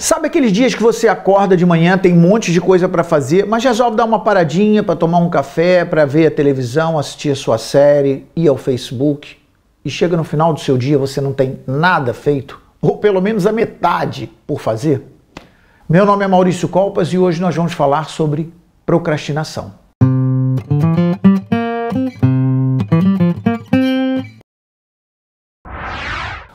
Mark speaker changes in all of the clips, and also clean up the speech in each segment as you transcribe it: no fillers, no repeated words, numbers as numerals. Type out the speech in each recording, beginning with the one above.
Speaker 1: Sabe aqueles dias que você acorda de manhã, tem um monte de coisa para fazer, mas resolve dar uma paradinha para tomar um café, para ver a televisão, assistir a sua série, ir ao Facebook, e chega no final do seu dia você não tem nada feito, ou pelo menos a metade por fazer? Meu nome é Maurício Colpas e hoje nós vamos falar sobre procrastinação.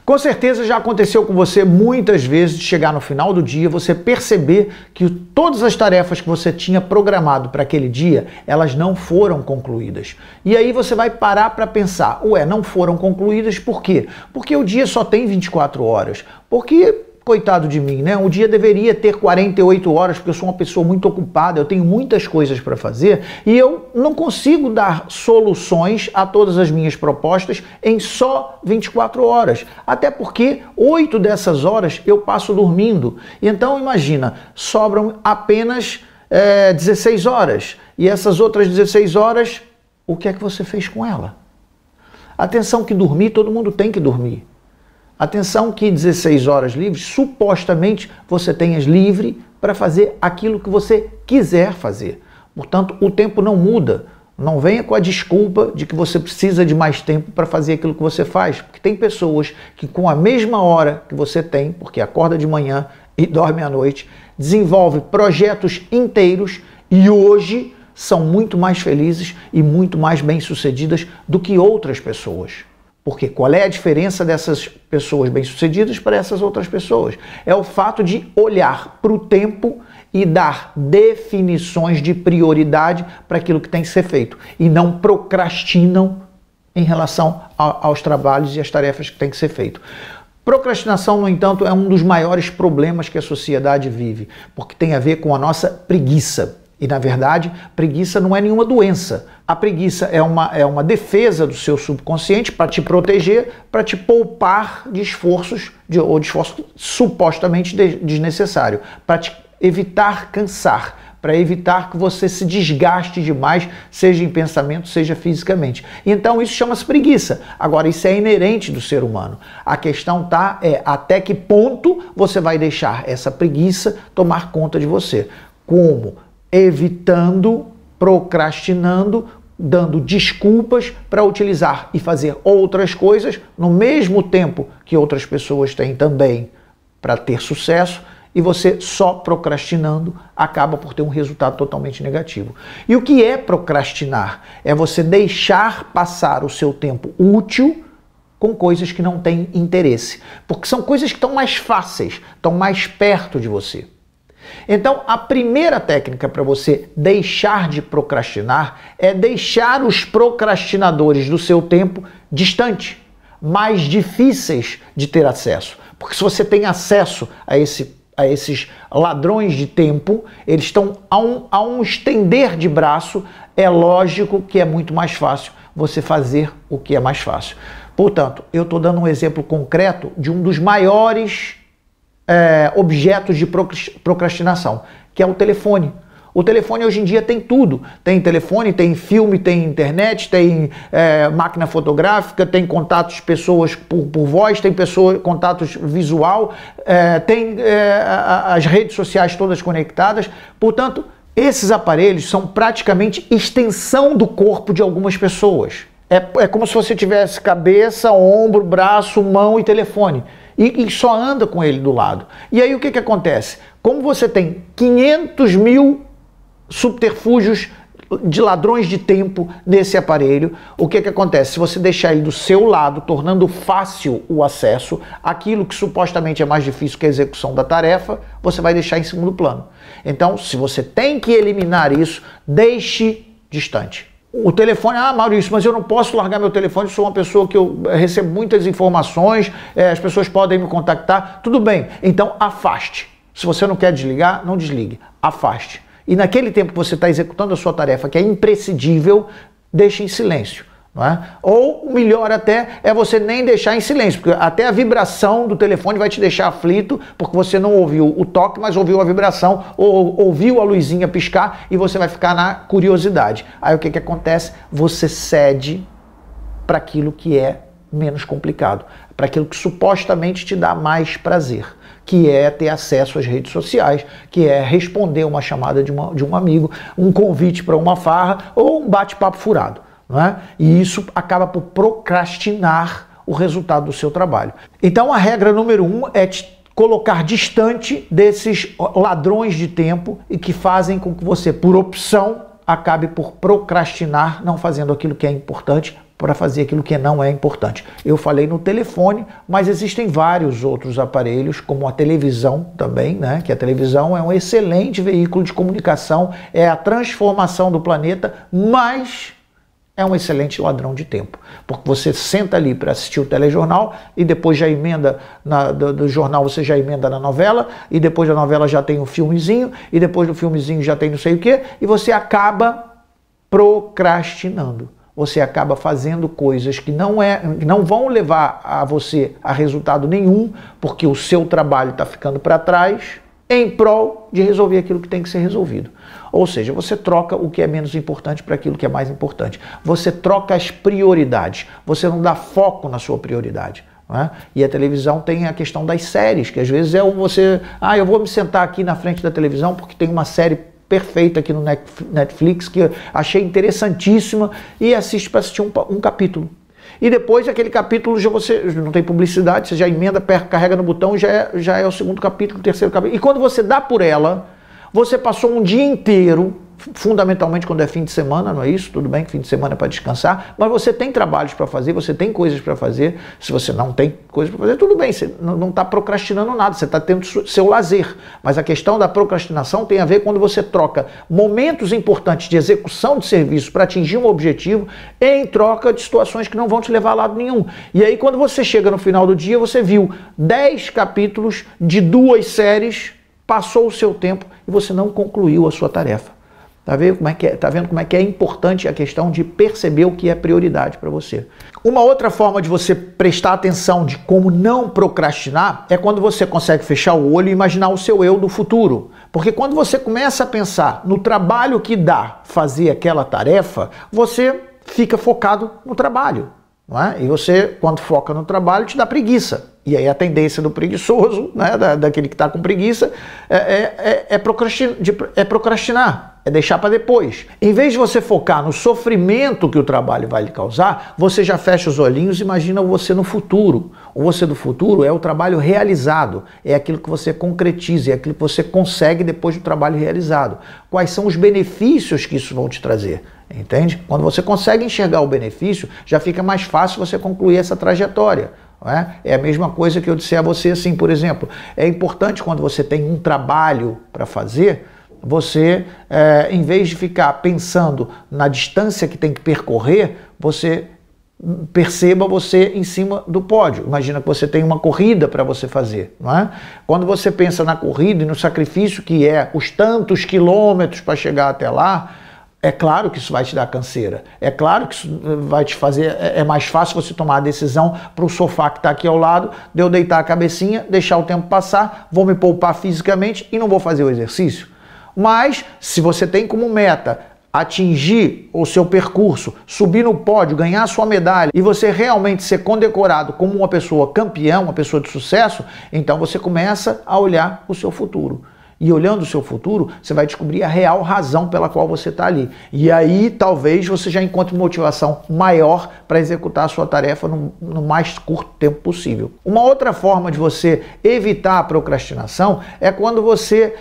Speaker 1: Com certeza já aconteceu com você muitas vezes de chegar no final do dia, você perceber que todas as tarefas que você tinha programado para aquele dia, elas não foram concluídas. E aí você vai parar para pensar, ué, não foram concluídas por quê? Porque o dia só tem 24 horas. Porque, coitado de mim, né? O dia deveria ter 48 horas, porque eu sou uma pessoa muito ocupada, eu tenho muitas coisas para fazer e eu não consigo dar soluções a todas as minhas propostas em só 24 horas. Até porque 8 dessas horas eu passo dormindo. Então, imagina, sobram apenas 16 horas. E essas outras 16 horas, o que é que você fez com ela? Atenção que dormir, todo mundo tem que dormir. Atenção que 16 horas livres, supostamente você tenhas livre para fazer aquilo que você quiser fazer. Portanto, o tempo não muda. Não venha com a desculpa de que você precisa de mais tempo para fazer aquilo que você faz. Porque tem pessoas que com a mesma hora que você tem, porque acorda de manhã e dorme à noite, desenvolve projetos inteiros e hoje são muito mais felizes e muito mais bem-sucedidas do que outras pessoas. Porque qual é a diferença dessas pessoas bem-sucedidas para essas outras pessoas? É o fato de olhar para o tempo e dar definições de prioridade para aquilo que tem que ser feito. E não procrastinam em relação aos trabalhos e às tarefas que tem que ser feito. Procrastinação, no entanto, é um dos maiores problemas que a sociedade vive, porque tem a ver com a nossa preguiça. E, na verdade, preguiça não é nenhuma doença. A preguiça é uma defesa do seu subconsciente para te proteger, para te poupar de esforços, ou de esforço supostamente desnecessário, para te evitar cansar, para evitar que você se desgaste demais, seja em pensamento, seja fisicamente. Então, isso chama-se preguiça. Agora, isso é inerente do ser humano. A questão até que ponto você vai deixar essa preguiça tomar conta de você. Como? Evitando, procrastinando, dando desculpas para utilizar e fazer outras coisas no mesmo tempo que outras pessoas têm também para ter sucesso e você só procrastinando acaba por ter um resultado totalmente negativo. E o que é procrastinar? É você deixar passar o seu tempo útil com coisas que não têm interesse, porque são coisas que estão mais fáceis, estão mais perto de você. Então, a primeira técnica para você deixar de procrastinar é deixar os procrastinadores do seu tempo distante, mais difíceis de ter acesso. Porque se você tem acesso a esses ladrões de tempo, eles estão a um estender de braço, é lógico que é muito mais fácil você fazer o que é mais fácil. Portanto, eu estou dando um exemplo concreto de um dos maiores objetos de procrastinação, que é o telefone. O telefone hoje em dia tem tudo. Tem telefone, tem filme, tem internet, tem máquina fotográfica, tem contatos de pessoas por voz, tem contatos visual, tem as redes sociais todas conectadas. Portanto, esses aparelhos são praticamente extensão do corpo de algumas pessoas. É como se você tivesse cabeça, ombro, braço, mão e telefone. E só anda com ele do lado. E aí o que acontece? Como você tem 500 mil subterfúgios de ladrões de tempo nesse aparelho, o que acontece? Se você deixar ele do seu lado, tornando fácil o acesso, aquilo que supostamente é mais difícil que a execução da tarefa, você vai deixar em segundo plano. Então, se você tem que eliminar isso, deixe distante. O telefone, Maurício, mas eu não posso largar meu telefone, sou uma pessoa que eu recebo muitas informações, as pessoas podem me contactar, tudo bem, então afaste. Se você não quer desligar, não desligue, afaste. E naquele tempo que você está executando a sua tarefa, que é imprescindível, deixe em silêncio. Não é? Ou melhor até é você nem deixar em silêncio, porque até a vibração do telefone vai te deixar aflito, porque você não ouviu o toque, mas ouviu a vibração, ou ouviu a luzinha piscar e você vai ficar na curiosidade. Aí o que acontece? Você cede para aquilo que é menos complicado, para aquilo que supostamente te dá mais prazer, que é ter acesso às redes sociais, que é responder uma chamada de um amigo, um convite para uma farra ou um bate-papo furado, não é? E isso acaba por procrastinar o resultado do seu trabalho. Então a regra número 1 é te colocar distante desses ladrões de tempo e que fazem com que você, por opção, acabe por procrastinar, não fazendo aquilo que é importante para fazer aquilo que não é importante. Eu falei no telefone, mas existem vários outros aparelhos, como a televisão também, né? Que a televisão é um excelente veículo de comunicação, é a transformação do planeta, mas é um excelente ladrão de tempo, porque você senta ali para assistir o telejornal e depois já emenda do jornal, você já emenda na novela, e depois da novela já tem o filmezinho, e depois do filmezinho já tem não sei o quê, e você acaba procrastinando. Você acaba fazendo coisas que não vão levar a você a resultado nenhum, porque o seu trabalho está ficando para trás, em prol de resolver aquilo que tem que ser resolvido. Ou seja, você troca o que é menos importante para aquilo que é mais importante. Você troca as prioridades. Você não dá foco na sua prioridade. Não é? E a televisão tem a questão das séries, que às vezes é você... eu vou me sentar aqui na frente da televisão porque tem uma série perfeita aqui no Netflix que eu achei interessantíssima e assiste para assistir um capítulo. E depois aquele capítulo já você não tem publicidade, você já emenda, carrega no botão, já é o segundo capítulo, o terceiro capítulo. E quando você dá por ela, você passou um dia inteiro, fundamentalmente quando é fim de semana, não é isso? Tudo bem que fim de semana é para descansar, mas você tem trabalhos para fazer, você tem coisas para fazer. Se você não tem coisas para fazer, tudo bem, você não está procrastinando nada, você está tendo seu lazer. Mas a questão da procrastinação tem a ver quando você troca momentos importantes de execução de serviço para atingir um objetivo em troca de situações que não vão te levar a lado nenhum. E aí quando você chega no final do dia, você viu 10 capítulos de 2 séries, passou o seu tempo e você não concluiu a sua tarefa. Tá vendo como é que é importante a questão de perceber o que é prioridade para você. Uma outra forma de você prestar atenção de como não procrastinar é quando você consegue fechar o olho e imaginar o seu eu do futuro. Porque quando você começa a pensar no trabalho que dá fazer aquela tarefa, você fica focado no trabalho. Não é? E você, quando foca no trabalho, te dá preguiça. E aí a tendência do preguiçoso, né, daquele que está com preguiça, é procrastinar, é deixar para depois. Em vez de você focar no sofrimento que o trabalho vai lhe causar, você já fecha os olhinhos e imagina você no futuro. O você do futuro é o trabalho realizado, é aquilo que você concretiza, é aquilo que você consegue depois do trabalho realizado. Quais são os benefícios que isso vão te trazer? Entende? Quando você consegue enxergar o benefício, já fica mais fácil você concluir essa trajetória. É a mesma coisa que eu disse a você assim, por exemplo, é importante quando você tem um trabalho para fazer, você, em vez de ficar pensando na distância que tem que percorrer, você perceba você em cima do pódio. Imagina que você tem uma corrida para você fazer, não é? Quando você pensa na corrida e no sacrifício que é os tantos quilômetros para chegar até lá, é claro que isso vai te dar canseira. É claro que isso vai te fazer... É mais fácil você tomar a decisão para o sofá que está aqui ao lado, de eu deitar a cabecinha, deixar o tempo passar, vou me poupar fisicamente e não vou fazer o exercício. Mas, se você tem como meta atingir o seu percurso, subir no pódio, ganhar a sua medalha e você realmente ser condecorado como uma pessoa campeã, uma pessoa de sucesso, então você começa a olhar o seu futuro. E olhando o seu futuro, você vai descobrir a real razão pela qual você está ali. E aí, talvez, você já encontre motivação maior para executar a sua tarefa no mais curto tempo possível. Uma outra forma de você evitar a procrastinação é quando você,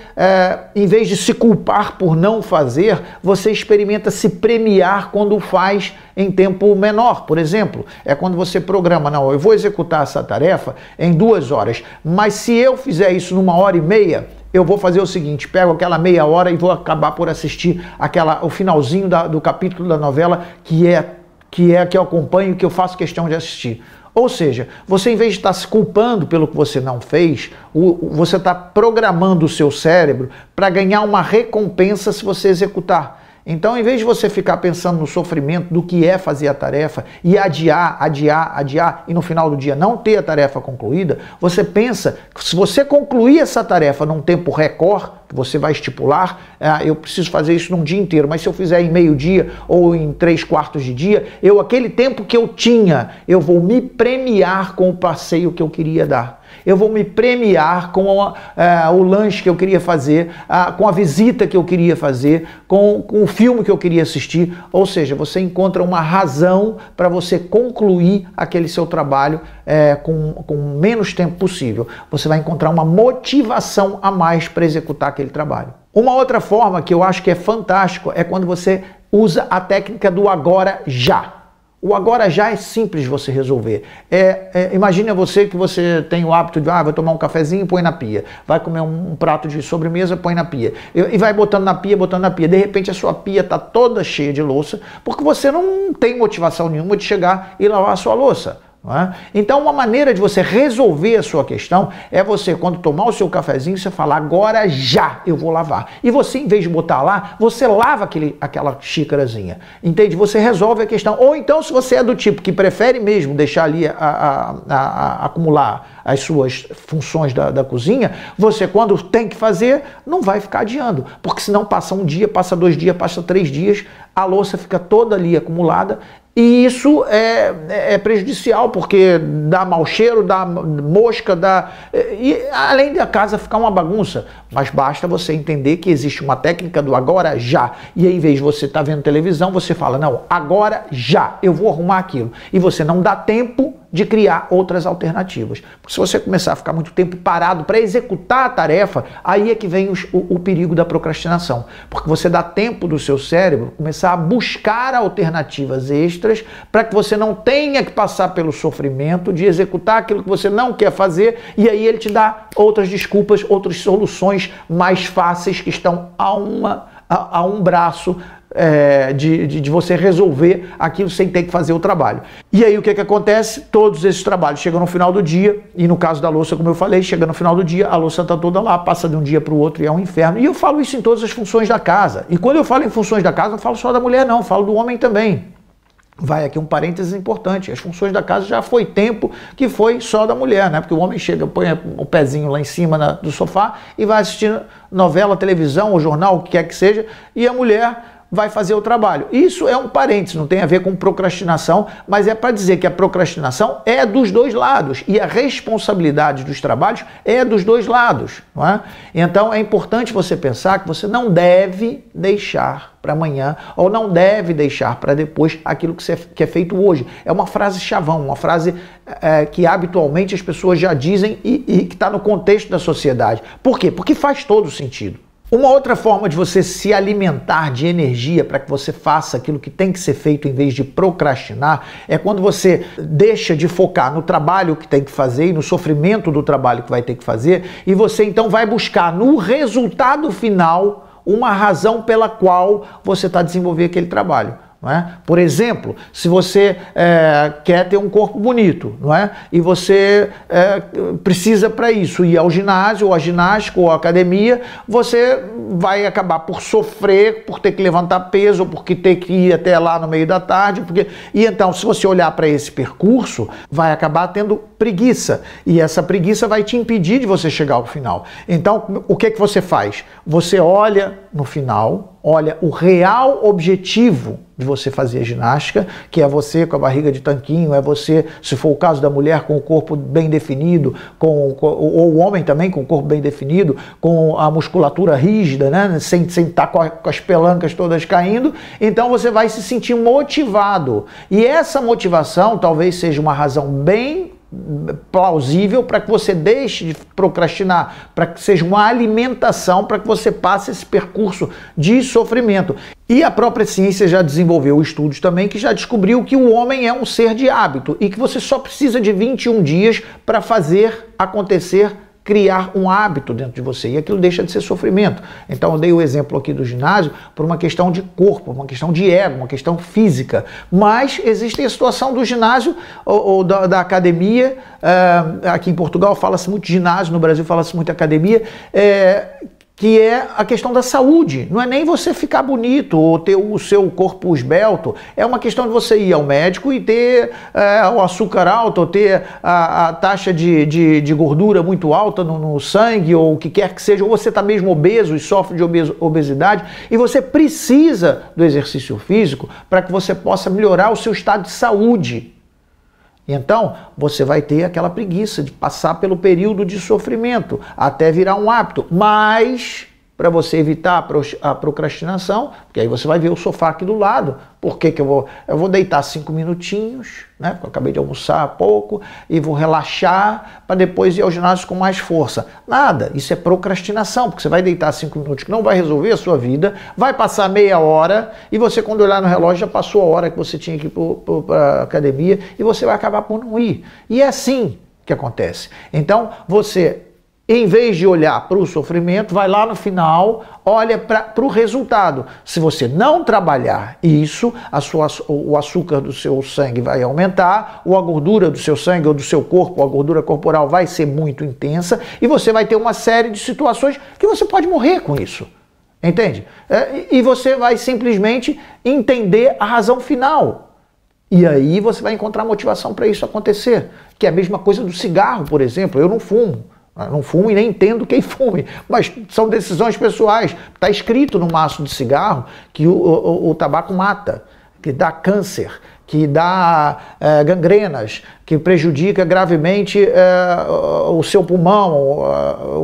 Speaker 1: em vez de se culpar por não fazer, você experimenta se premiar quando faz em tempo menor. Por exemplo, é quando você programa, não, eu vou executar essa tarefa em 2 horas, mas se eu fizer isso numa 1h30, eu vou fazer o seguinte, pego aquela meia hora e vou acabar por assistir o finalzinho do capítulo da novela que eu acompanho, que eu faço questão de assistir. Ou seja, você, em vez de estar se culpando pelo que você não fez, você está programando o seu cérebro para ganhar uma recompensa se você executar. Então, em vez de você ficar pensando no sofrimento do que é fazer a tarefa e adiar e no final do dia não ter a tarefa concluída, você pensa que se você concluir essa tarefa num tempo recorde, que você vai estipular, eu preciso fazer isso num dia inteiro, mas se eu fizer em meio-dia ou em 3/4 de dia, aquele tempo que eu tinha, eu vou me premiar com o passeio que eu queria dar. eu vou me premiar com o lanche que eu queria fazer, com a visita que eu queria fazer, com o filme que eu queria assistir. Ou seja, você encontra uma razão para você concluir aquele seu trabalho com menos tempo possível. Você vai encontrar uma motivação a mais para executar aquele trabalho. Uma outra forma que eu acho que é fantástico é quando você usa a técnica do agora já. O agora já é simples de você resolver. Imagina você que você tem o hábito de, vai tomar um cafezinho, põe na pia. Vai comer um prato de sobremesa, põe na pia. E vai botando na pia, botando na pia. De repente a sua pia está toda cheia de louça, porque você não tem motivação nenhuma de chegar e lavar a sua louça. Não é? Então uma maneira de você resolver a sua questão é você, quando tomar o seu cafezinho, você falar, agora já eu vou lavar. E você, em vez de botar lá, você lava aquela xícarazinha. Entende? Você resolve a questão. Ou então, se você é do tipo que prefere mesmo deixar ali acumular as suas funções da cozinha, você, quando tem que fazer, não vai ficar adiando. Porque senão passa um dia, passa 2 dias, passa 3 dias, a louça fica toda ali acumulada. E isso é prejudicial, porque dá mau cheiro, dá mosca, e além da casa ficar uma bagunça. Mas basta você entender que existe uma técnica do agora já. E aí, em vez de você estar vendo televisão, você fala, não, agora já, eu vou arrumar aquilo. E você não dá tempo de criar outras alternativas. Porque se você começar a ficar muito tempo parado para executar a tarefa, aí é que vem o perigo da procrastinação. Porque você dá tempo do seu cérebro começar a buscar alternativas extras para que você não tenha que passar pelo sofrimento de executar aquilo que você não quer fazer, e aí ele te dá outras desculpas, outras soluções mais fáceis que estão a um braço de você resolver aquilo sem ter que fazer o trabalho. E aí o que acontece? Todos esses trabalhos chegam no final do dia, e no caso da louça, como eu falei, chega no final do dia, a louça está toda lá, passa de um dia para o outro e é um inferno. E eu falo isso em todas as funções da casa. E quando eu falo em funções da casa, não falo só da mulher não, falo do homem também. Vai aqui um parênteses importante, as funções da casa já foi tempo que foi só da mulher, né? Porque o homem chega, põe o pezinho lá em cima do sofá e vai assistir novela, televisão ou jornal, o que quer que seja, e a mulher vai fazer o trabalho. Isso é um parênteses, não tem a ver com procrastinação, mas é para dizer que a procrastinação é dos dois lados e a responsabilidade dos trabalhos é dos dois lados, não é? Então é importante você pensar que você não deve deixar para amanhã ou não deve deixar para depois aquilo que é feito hoje. É uma frase chavão, uma frase que habitualmente as pessoas já dizem e que está no contexto da sociedade. Por quê? Porque faz todo sentido. Uma outra forma de você se alimentar de energia para que você faça aquilo que tem que ser feito em vez de procrastinar é quando você deixa de focar no trabalho que tem que fazer e no sofrimento do trabalho que vai ter que fazer, e você então vai buscar no resultado final uma razão pela qual você está desenvolvendo aquele trabalho. Não é? Por exemplo, se você quer ter um corpo bonito, não é? E você precisa para isso ir ao ginásio, ou à ginástica, ou à academia, você vai acabar por sofrer, por ter que levantar peso, ou porque ter que ir até lá no meio da tarde. E então, se você olhar para esse percurso, vai acabar tendo preguiça. E essa preguiça vai te impedir de você chegar ao final. Então, o que é que você faz? Você olha no final, olha o real objetivo de você fazer a ginástica, que é você com a barriga de tanquinho, é você, se for o caso da mulher, com o corpo bem definido, ou o homem também com o corpo bem definido, com a musculatura rígida, né? sem estar com as pelancas todas caindo. Então você vai se sentir motivado. E essa motivação talvez seja uma razão bem plausível para que você deixe de procrastinar, para que seja uma alimentação para que você passe esse percurso de sofrimento. E a própria ciência já desenvolveu estudos também que já descobriu que o homem é um ser de hábito e que você só precisa de 21 dias para fazer acontecer, criar um hábito dentro de você, e aquilo deixa de ser sofrimento. Então eu dei o exemplo aqui do ginásio por uma questão de corpo, uma questão de ego, uma questão física, mas existe a situação do ginásio ou da academia. Aqui em Portugal fala-se muito de ginásio, no Brasil fala-se muito de academia, que é a questão da saúde. Não é nem você ficar bonito ou ter o seu corpo esbelto, é uma questão de você ir ao médico e ter o açúcar alto, ou ter a taxa de gordura muito alta no sangue, ou o que quer que seja, ou você está mesmo obeso e sofre de obesidade, e você precisa do exercício físico para que você possa melhorar o seu estado de saúde. Então, você vai ter aquela preguiça de passar pelo período de sofrimento até virar um hábito. Mas, para você evitar a procrastinação, porque aí você vai ver o sofá aqui do lado. Por que que eu vou deitar 5 minutinhos, né? Porque eu acabei de almoçar há pouco, e vou relaxar para depois ir ao ginásio com mais força. Nada, isso é procrastinação, porque você vai deitar 5 minutos que não vai resolver a sua vida, vai passar meia hora, e você, quando olhar no relógio, já passou a hora que você tinha que ir para a academia, e você vai acabar por não ir. E é assim que acontece. Então, você, em vez de olhar para o sofrimento, vai lá no final, olha para o resultado. Se você não trabalhar isso, o açúcar do seu sangue vai aumentar, ou a gordura do seu sangue ou do seu corpo, a gordura corporal vai ser muito intensa, e você vai ter uma série de situações que você pode morrer com isso. Entende? E você vai simplesmente entender a razão final. E aí você vai encontrar motivação para isso acontecer. Que é a mesma coisa do cigarro, por exemplo. Eu não fumo. Não fumo e nem entendo quem fume, mas são decisões pessoais. Está escrito no maço de cigarro que o tabaco mata, que dá câncer, que dá gangrenas, que prejudica gravemente o seu pulmão,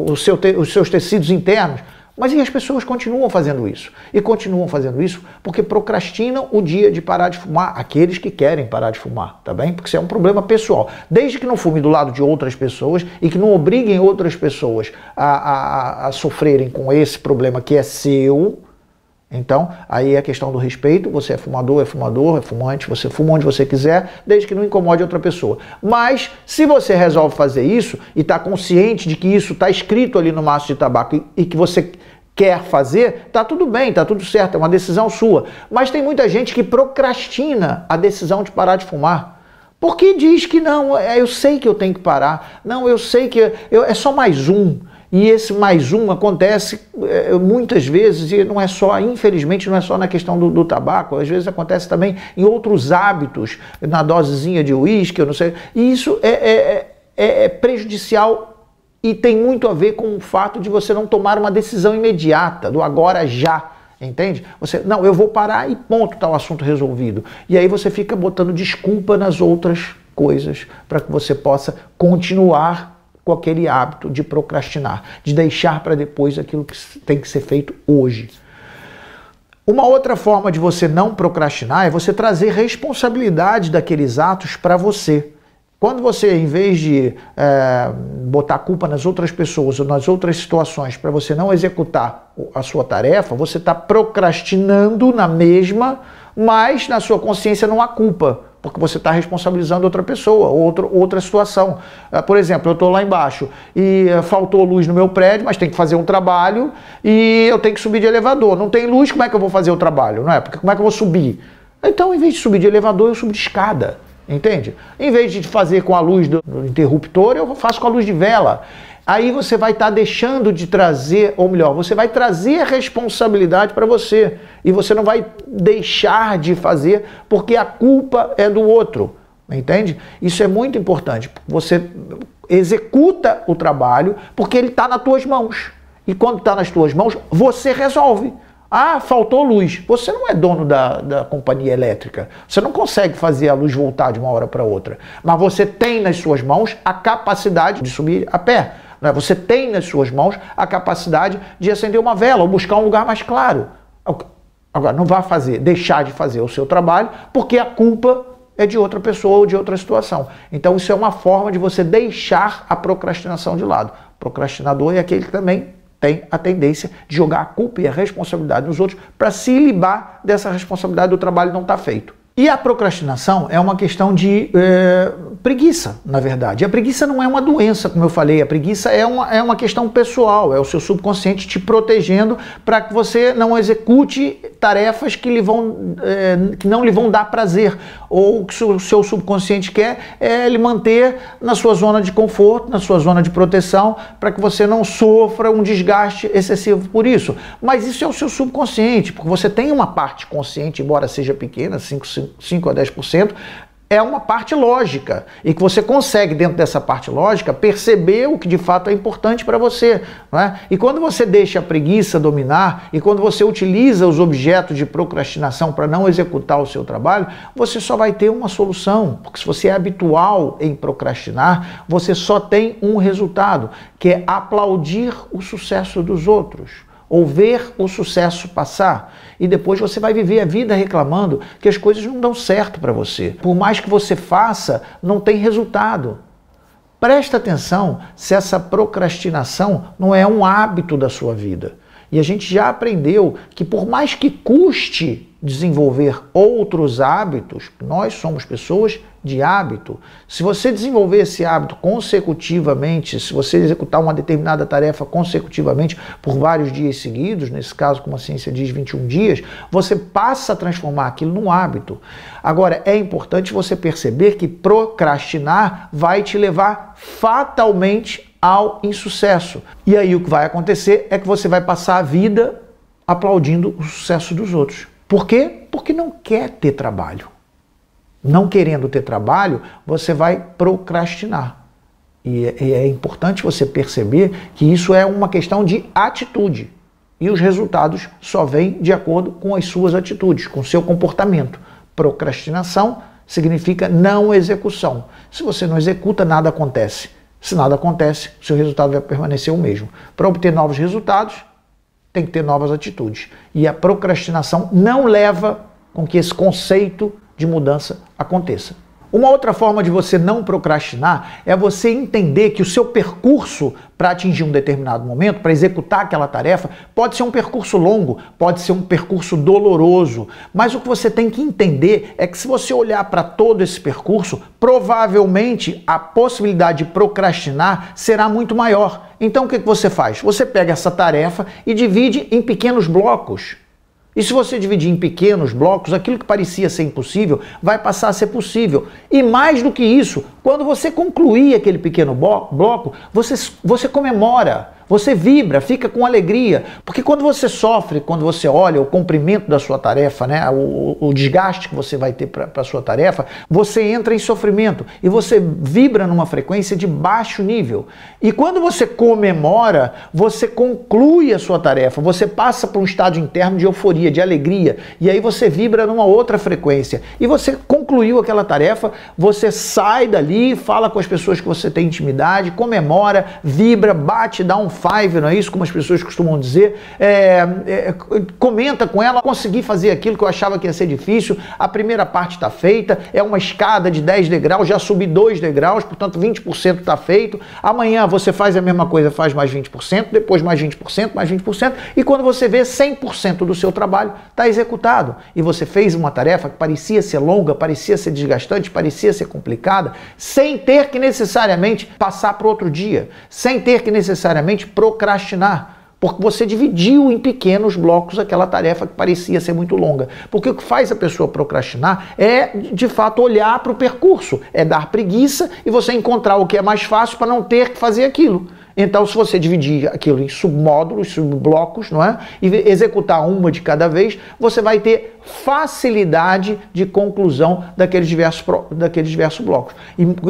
Speaker 1: os seus tecidos internos. Mas e as pessoas continuam fazendo isso? E continuam fazendo isso porque procrastinam o dia de parar de fumar, aqueles que querem parar de fumar, tá bem? Porque isso é um problema pessoal. Desde que não fume do lado de outras pessoas e que não obriguem outras pessoas a sofrerem com esse problema que é seu. Então, aí é a questão do respeito, você é fumador, é fumante, você fuma onde você quiser, desde que não incomode outra pessoa. Mas, se você resolve fazer isso e está consciente de que isso está escrito ali no maço de tabaco e que você quer fazer, tá tudo bem, tá tudo certo, é uma decisão sua. Mas tem muita gente que procrastina a decisão de parar de fumar. Porque diz que não, eu sei que eu tenho que parar, não, eu sei que é só mais um. E esse mais um acontece muitas vezes, e não é só, infelizmente, não é só na questão do tabaco, às vezes acontece também em outros hábitos, na dosezinha de uísque, eu não sei. E isso é prejudicial e tem muito a ver com o fato de você não tomar uma decisão imediata, do agora já. Entende? Você, não, eu vou parar e ponto, tá o assunto resolvido. E aí você fica botando desculpa nas outras coisas para que você possa continuar com aquele hábito de procrastinar, de deixar para depois aquilo que tem que ser feito hoje. Uma outra forma de você não procrastinar é você trazer responsabilidade daqueles atos para você. Quando você, em vez de botar a culpa nas outras pessoas ou nas outras situações para você não executar a sua tarefa, você está procrastinando na mesma, mas na sua consciência não há culpa, porque você está responsabilizando outra pessoa, outra situação. Por exemplo, eu estou lá embaixo e faltou luz no meu prédio, mas tem que fazer um trabalho e eu tenho que subir de elevador. Não tem luz, como é que eu vou fazer o trabalho? Não é? Porque como é que eu vou subir? Então, em vez de subir de elevador, eu subo de escada. Entende? Em vez de fazer com a luz do interruptor, eu faço com a luz de vela. Aí você vai estar deixando de trazer, ou melhor, você vai trazer a responsabilidade para você. E você não vai deixar de fazer porque a culpa é do outro. Entende? Isso é muito importante. Você executa o trabalho porque ele está nas tuas mãos. E quando está nas tuas mãos, você resolve. Ah, faltou luz. Você não é dono da companhia elétrica. Você não consegue fazer a luz voltar de uma hora para outra. Mas você tem nas suas mãos a capacidade de subir a pé. Né? Você tem nas suas mãos a capacidade de acender uma vela ou buscar um lugar mais claro. Agora, não vá deixar de fazer o seu trabalho porque a culpa é de outra pessoa ou de outra situação. Então isso é uma forma de você deixar a procrastinação de lado. Procrastinador é aquele que também tem a tendência de jogar a culpa e a responsabilidade nos outros para se livrar dessa responsabilidade do trabalho não estar feito. E a procrastinação é uma questão de preguiça, na verdade. A preguiça não é uma doença, como eu falei. A preguiça é uma questão pessoal, é o seu subconsciente te protegendo para que você não execute tarefas que não lhe vão dar prazer. Ou o que o seu subconsciente quer é lhe manter na sua zona de conforto, na sua zona de proteção, para que você não sofra um desgaste excessivo por isso. Mas isso é o seu subconsciente, porque você tem uma parte consciente, embora seja pequena, 5 a 10%, é uma parte lógica e que você consegue, dentro dessa parte lógica, perceber o que de fato é importante para você, não é? E quando você deixa a preguiça dominar e quando você utiliza os objetos de procrastinação para não executar o seu trabalho, você só vai ter uma solução, porque se você é habitual em procrastinar, você só tem um resultado, que é aplaudir o sucesso dos outros, ou ver o sucesso passar, e depois você vai viver a vida reclamando que as coisas não dão certo para você. Por mais que você faça, não tem resultado. Presta atenção se essa procrastinação não é um hábito da sua vida. E a gente já aprendeu que por mais que custe desenvolver outros hábitos, nós somos pessoas de hábito. Se você desenvolver esse hábito consecutivamente, se você executar uma determinada tarefa consecutivamente por vários dias seguidos, nesse caso, como a ciência diz, 21 dias, você passa a transformar aquilo num hábito. Agora, é importante você perceber que procrastinar vai te levar fatalmente ao insucesso. E aí o que vai acontecer é que você vai passar a vida aplaudindo o sucesso dos outros. Por quê? Porque não quer ter trabalho. Não querendo ter trabalho, você vai procrastinar. E é importante você perceber que isso é uma questão de atitude. E os resultados só vêm de acordo com as suas atitudes, com o seu comportamento. Procrastinação significa não execução. Se você não executa, nada acontece. Se nada acontece, o seu resultado vai permanecer o mesmo. Para obter novos resultados, tem que ter novas atitudes. E a procrastinação não leva com que esse conceito de mudança aconteça. Uma outra forma de você não procrastinar é você entender que o seu percurso para atingir um determinado momento, para executar aquela tarefa, pode ser um percurso longo, pode ser um percurso doloroso, mas o que você tem que entender é que se você olhar para todo esse percurso, provavelmente a possibilidade de procrastinar será muito maior. Então o que você faz? Você pega essa tarefa e divide em pequenos blocos. E se você dividir em pequenos blocos, aquilo que parecia ser impossível vai passar a ser possível. E mais do que isso, quando você concluir aquele pequeno bloco, você comemora, você vibra, fica com alegria. Porque quando você sofre, quando você olha o comprimento da sua tarefa, né, o desgaste que você vai ter para a sua tarefa, você entra em sofrimento e você vibra numa frequência de baixo nível. E quando você comemora, você conclui a sua tarefa, você passa por um estado interno de euforia, de alegria, e aí você vibra numa outra frequência. E você concluiu aquela tarefa, você sai dali, fala com as pessoas que você tem intimidade, comemora, vibra, bate, dá um five, não é isso? Como as pessoas costumam dizer, comenta com ela, consegui fazer aquilo que eu achava que ia ser difícil, a primeira parte está feita, é uma escada de 10 degraus, já subi 2 degraus, portanto 20% está feito, amanhã você faz a mesma coisa, faz mais 20%, depois mais 20%, mais 20%, e quando você vê 100% do seu trabalho está executado, e você fez uma tarefa que parecia ser longa, parecia ser desgastante, parecia ser complicada, sem ter que necessariamente passar para outro dia, sem ter que necessariamente procrastinar, porque você dividiu em pequenos blocos aquela tarefa que parecia ser muito longa. Porque o que faz a pessoa procrastinar é, de fato, olhar para o percurso, é dar preguiça e você encontrar o que é mais fácil para não ter que fazer aquilo. Então, se você dividir aquilo em submódulos, subblocos, não é? E executar uma de cada vez, você vai ter facilidade de conclusão daqueles diversos blocos.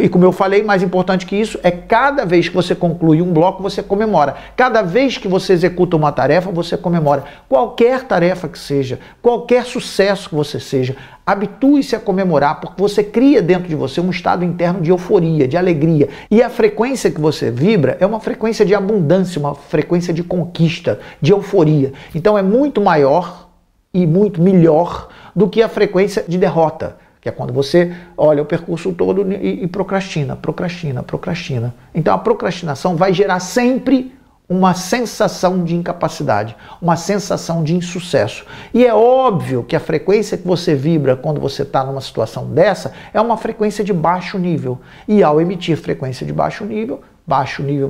Speaker 1: E como eu falei, mais importante que isso é cada vez que você conclui um bloco, você comemora. Cada vez que você executa uma tarefa, você comemora. Qualquer tarefa que seja, qualquer sucesso que você seja, habitue-se a comemorar, porque você cria dentro de você um estado interno de euforia, de alegria. E a frequência que você vibra é uma frequência de abundância, uma frequência de conquista, de euforia. Então é muito maior e muito melhor do que a frequência de derrota, que é quando você olha o percurso todo e procrastina. Então a procrastinação vai gerar sempre uma sensação de incapacidade, uma sensação de insucesso. E é óbvio que a frequência que você vibra quando você está numa situação dessa é uma frequência de baixo nível. E ao emitir frequência de baixo nível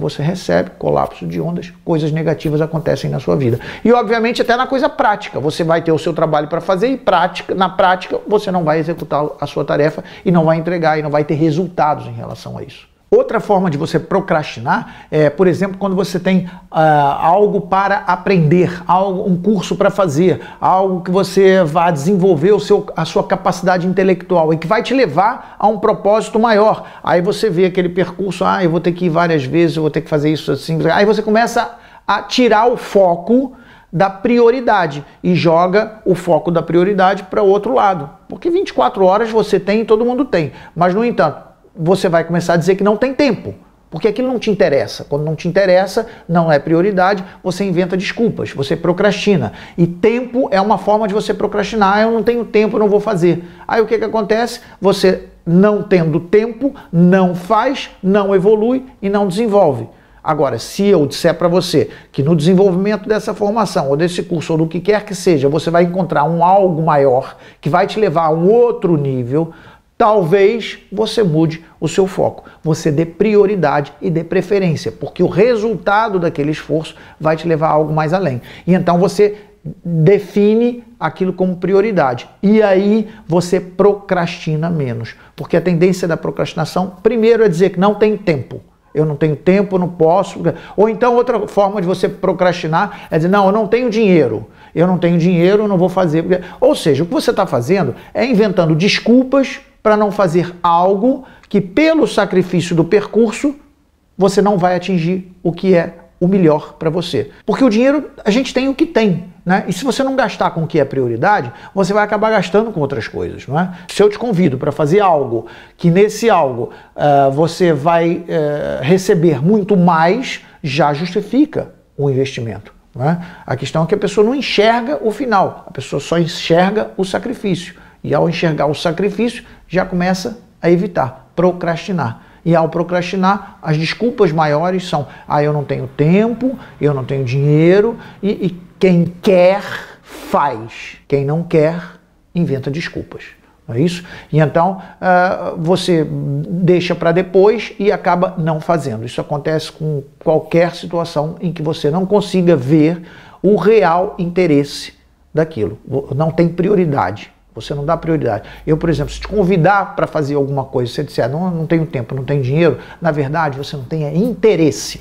Speaker 1: você recebe colapso de ondas, coisas negativas acontecem na sua vida. E obviamente até na coisa prática, você vai ter o seu trabalho para fazer e na prática você não vai executar a sua tarefa e não vai entregar e não vai ter resultados em relação a isso. Outra forma de você procrastinar é, por exemplo, quando você tem algo para aprender, um curso para fazer, algo que você vai desenvolver a sua capacidade intelectual e que vai te levar a um propósito maior. Aí você vê aquele percurso, eu vou ter que ir várias vezes, eu vou ter que fazer isso assim. Aí você começa a tirar o foco da prioridade e joga o foco da prioridade para o outro lado. Porque 24 horas você tem e todo mundo tem, mas no entanto, você vai começar a dizer que não tem tempo, porque aquilo não te interessa. Quando não te interessa, não é prioridade, você inventa desculpas, você procrastina. E tempo é uma forma de você procrastinar. Eu não tenho tempo, eu não vou fazer. Aí o que acontece? Você, não tendo tempo, não faz, não evolui e não desenvolve. Agora, se eu disser para você que no desenvolvimento dessa formação, ou desse curso, ou do que quer que seja, você vai encontrar algo maior, que vai te levar a um outro nível, talvez você mude o seu foco, você dê prioridade e dê preferência, porque o resultado daquele esforço vai te levar a algo mais além. E então você define aquilo como prioridade. E aí você procrastina menos, porque a tendência da procrastinação, primeiro, é dizer que não tem tempo. Eu não tenho tempo, não posso. Ou então outra forma de você procrastinar é dizer, não, eu não tenho dinheiro. Eu não tenho dinheiro, eu não vou fazer. Ou seja, o que você está fazendo é inventando desculpas para não fazer algo que, pelo sacrifício do percurso, você não vai atingir o que é o melhor para você. Porque o dinheiro, a gente tem o que tem, né? E se você não gastar com o que é prioridade, você vai acabar gastando com outras coisas, não é? Se eu te convido para fazer algo, que nesse algo você vai receber muito mais, já justifica o investimento. Não é? A questão é que a pessoa não enxerga o final, a pessoa só enxerga o sacrifício. E ao enxergar o sacrifício, já começa a evitar, procrastinar. E ao procrastinar, as desculpas maiores são, eu não tenho tempo, eu não tenho dinheiro, e quem quer, faz. Quem não quer, inventa desculpas. Não é isso? E então, você deixa para depois e acaba não fazendo. Isso acontece com qualquer situação em que você não consiga ver o real interesse daquilo. Não tem prioridade. Você não dá prioridade. Eu, por exemplo, se te convidar para fazer alguma coisa, você disser, não tenho tempo, não tenho dinheiro, na verdade, você não tem interesse.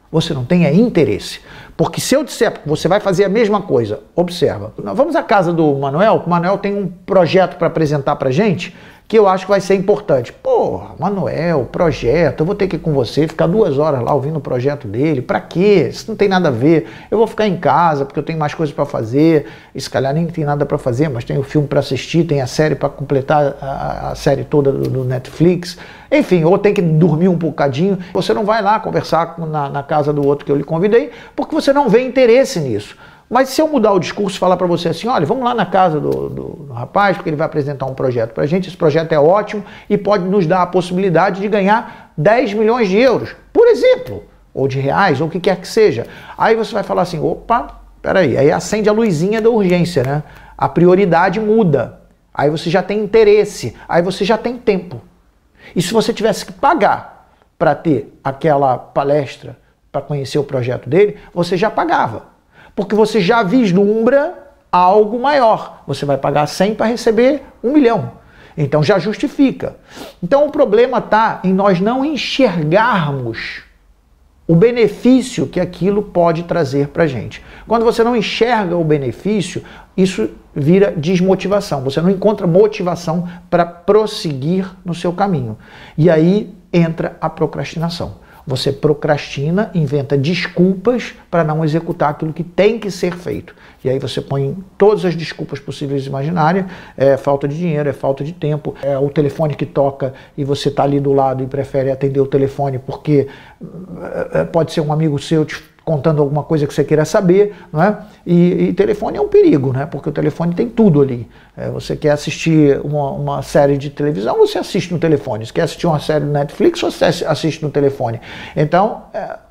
Speaker 1: Você não tem interesse. Porque se eu disser que você vai fazer a mesma coisa, observa. Vamos à casa do Manuel, o Manuel tem um projeto para apresentar para a gente, que eu acho que vai ser importante. Porra, Manuel, projeto, eu vou ter que ir com você, ficar 2 horas lá ouvindo o projeto dele, pra quê? Isso não tem nada a ver. Eu vou ficar em casa, porque eu tenho mais coisas para fazer, e se calhar nem tem nada para fazer, mas tem o filme para assistir, tem a série para completar a série toda do Netflix, enfim, ou tem que dormir um bocadinho. Você não vai lá conversar na casa do outro que eu lhe convidei, porque você não vê interesse nisso. Mas se eu mudar o discurso e falar para você assim, olha, vamos lá na casa do rapaz, porque ele vai apresentar um projeto para a gente, esse projeto é ótimo e pode nos dar a possibilidade de ganhar 10 milhões de euros, por exemplo, ou de reais, ou o que quer que seja. Aí você vai falar assim, opa, peraí, aí acende a luzinha da urgência, né? A prioridade muda, aí você já tem interesse, aí você já tem tempo. E se você tivesse que pagar para ter aquela palestra, para conhecer o projeto dele, você já pagava. Porque você já vislumbra algo maior. Você vai pagar 100 para receber 1 milhão. Então já justifica. Então o problema está em nós não enxergarmos o benefício que aquilo pode trazer para a gente. Quando você não enxerga o benefício, isso vira desmotivação. Você não encontra motivação para prosseguir no seu caminho. E aí entra a procrastinação. Você procrastina, inventa desculpas para não executar aquilo que tem que ser feito. E aí você põe todas as desculpas possíveis e imaginárias, é falta de dinheiro, é falta de tempo, é o telefone que toca e você está ali do lado e prefere atender o telefone porque pode ser um amigo seu te contando alguma coisa que você queira saber, não é? E telefone é um perigo, né? Porque o telefone tem tudo ali. Você quer assistir uma série de televisão, você assiste no telefone. Você quer assistir uma série no Netflix, você assiste no telefone. Então,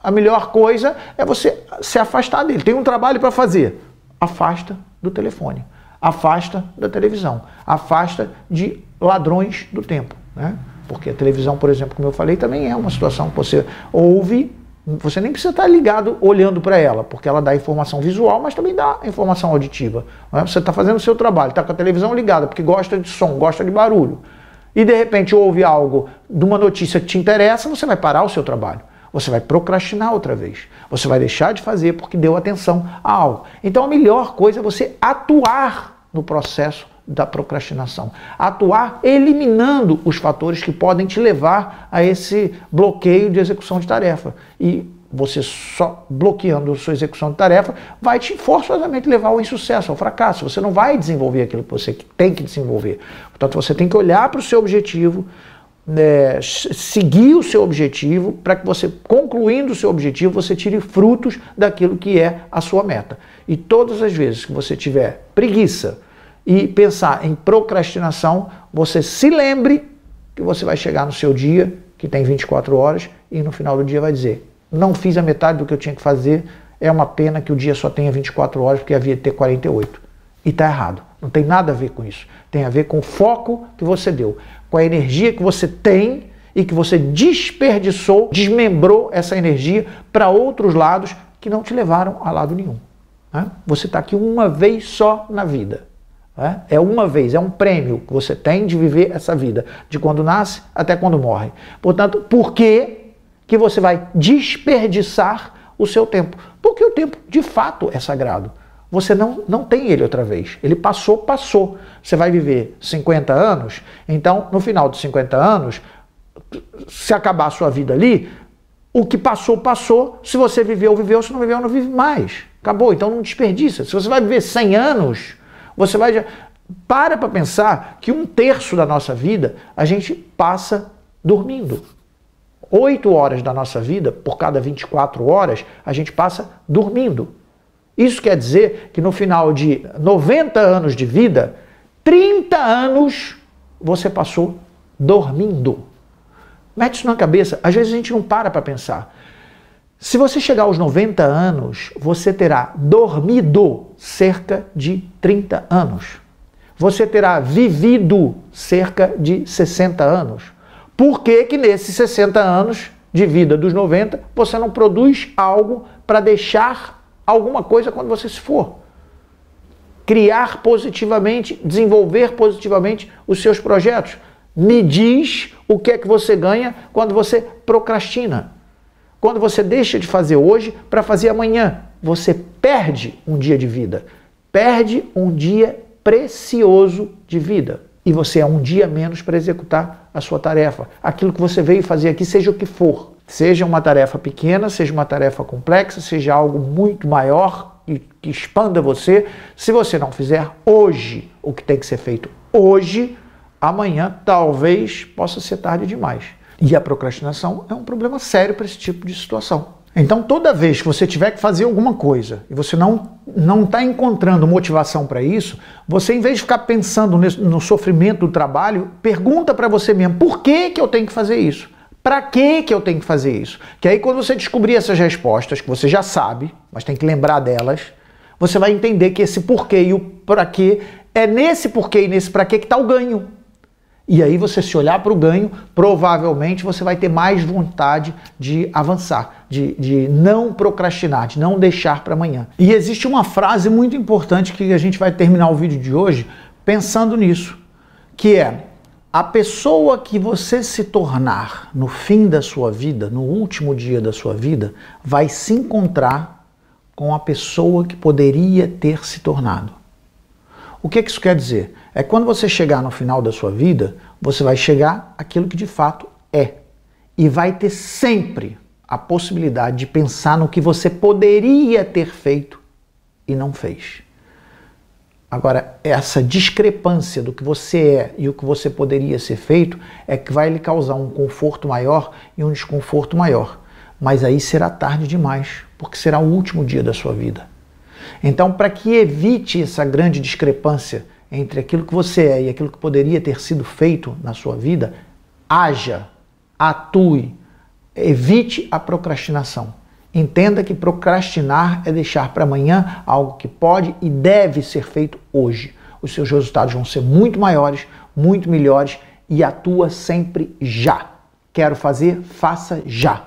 Speaker 1: a melhor coisa é você se afastar dele. Tem um trabalho para fazer. Afasta do telefone. Afasta da televisão. Afasta de ladrões do tempo, né? Porque a televisão, por exemplo, como eu falei, também é uma situação que você ouve. Você nem precisa estar ligado olhando para ela, porque ela dá informação visual, mas também dá informação auditiva. Não é? Você está fazendo o seu trabalho, está com a televisão ligada, porque gosta de som, gosta de barulho. e de repente houve algo de uma notícia que te interessa, você vai parar o seu trabalho. Você vai procrastinar outra vez. Você vai deixar de fazer porque deu atenção a algo. Então a melhor coisa é você atuar no processo da procrastinação. Atuar eliminando os fatores que podem te levar a esse bloqueio de execução de tarefa. E você só bloqueando a sua execução de tarefa vai te forçosamente levar ao insucesso, ao fracasso. Você não vai desenvolver aquilo que você tem que desenvolver. Portanto, você tem que olhar para o seu objetivo, seguir o seu objetivo, para que você, concluindo o seu objetivo, você tire frutos daquilo que é a sua meta. E todas as vezes que você tiver preguiça e pensar em procrastinação, você se lembre que você vai chegar no seu dia, que tem 24 horas, e no final do dia vai dizer: não fiz a metade do que eu tinha que fazer, é uma pena que o dia só tenha 24 horas, porque havia de ter 48. E está errado. Não tem nada a ver com isso. Tem a ver com o foco que você deu, com a energia que você tem e que você desperdiçou, desmembrou essa energia para outros lados que não te levaram a lado nenhum. Você está aqui uma vez só na vida. É uma vez, é um prêmio que você tem de viver essa vida, de quando nasce até quando morre. Portanto, por que você vai desperdiçar o seu tempo? Porque o tempo, de fato, é sagrado. Você não tem ele outra vez. Ele passou, passou. Você vai viver 50 anos, então, no final dos 50 anos, se acabar a sua vida ali, o que passou, passou. Se você viveu, viveu. Se não viveu, não vive mais. Acabou. Então, não desperdiça. Se você vai viver 100 anos, você vai... Para pensar que 1/3 da nossa vida a gente passa dormindo. 8 horas da nossa vida, por cada 24 horas, a gente passa dormindo. Isso quer dizer que no final de 90 anos de vida, 30 anos você passou dormindo. Mete isso na cabeça. Às vezes a gente não para pensar. Se você chegar aos 90 anos, você terá dormido cerca de 30 anos. Você terá vivido cerca de 60 anos. Por que nesses 60 anos de vida dos 90, você não produz algo para deixar alguma coisa quando você se for? Criar positivamente, desenvolver positivamente os seus projetos. Me diz o que é que você ganha quando você procrastina. Quando você deixa de fazer hoje para fazer amanhã. Você perde um dia de vida. Perde um dia precioso de vida. E você é um dia menos para executar a sua tarefa. Aquilo que você veio fazer aqui, seja o que for. Seja uma tarefa pequena, seja uma tarefa complexa, seja algo muito maior e que expanda você. Se você não fizer hoje o que tem que ser feito hoje, amanhã talvez possa ser tarde demais. E a procrastinação é um problema sério para esse tipo de situação. Então, toda vez que você tiver que fazer alguma coisa e você não está encontrando motivação para isso, você, em vez de ficar pensando no sofrimento do trabalho, pergunta para você mesmo: por que eu tenho que fazer isso? Para que eu tenho que fazer isso? Que aí, quando você descobrir essas respostas, que você já sabe, mas tem que lembrar delas, você vai entender que esse porquê e o para quê, é nesse porquê e nesse para quê que está o ganho. E aí, você se olhar para o ganho, provavelmente você vai ter mais vontade de avançar, de não procrastinar, de não deixar para amanhã. E existe uma frase muito importante que a gente vai terminar o vídeo de hoje pensando nisso, que é: a pessoa que você se tornar no fim da sua vida, no último dia da sua vida, vai se encontrar com a pessoa que poderia ter se tornado. O que isso quer dizer? É que quando você chegar no final da sua vida, você vai chegar àquilo que de fato é. E vai ter sempre a possibilidade de pensar no que você poderia ter feito e não fez. Agora, essa discrepância do que você é e o que você poderia ser feito é que vai lhe causar um conforto maior e um desconforto maior. Mas aí será tarde demais, porque será o último dia da sua vida. Então, para que evite essa grande discrepância entre aquilo que você é e aquilo que poderia ter sido feito na sua vida, haja, atue, evite a procrastinação. Entenda que procrastinar é deixar para amanhã algo que pode e deve ser feito hoje. Os seus resultados vão ser muito maiores, muito melhores, e atua sempre já. Quero fazer, faça já.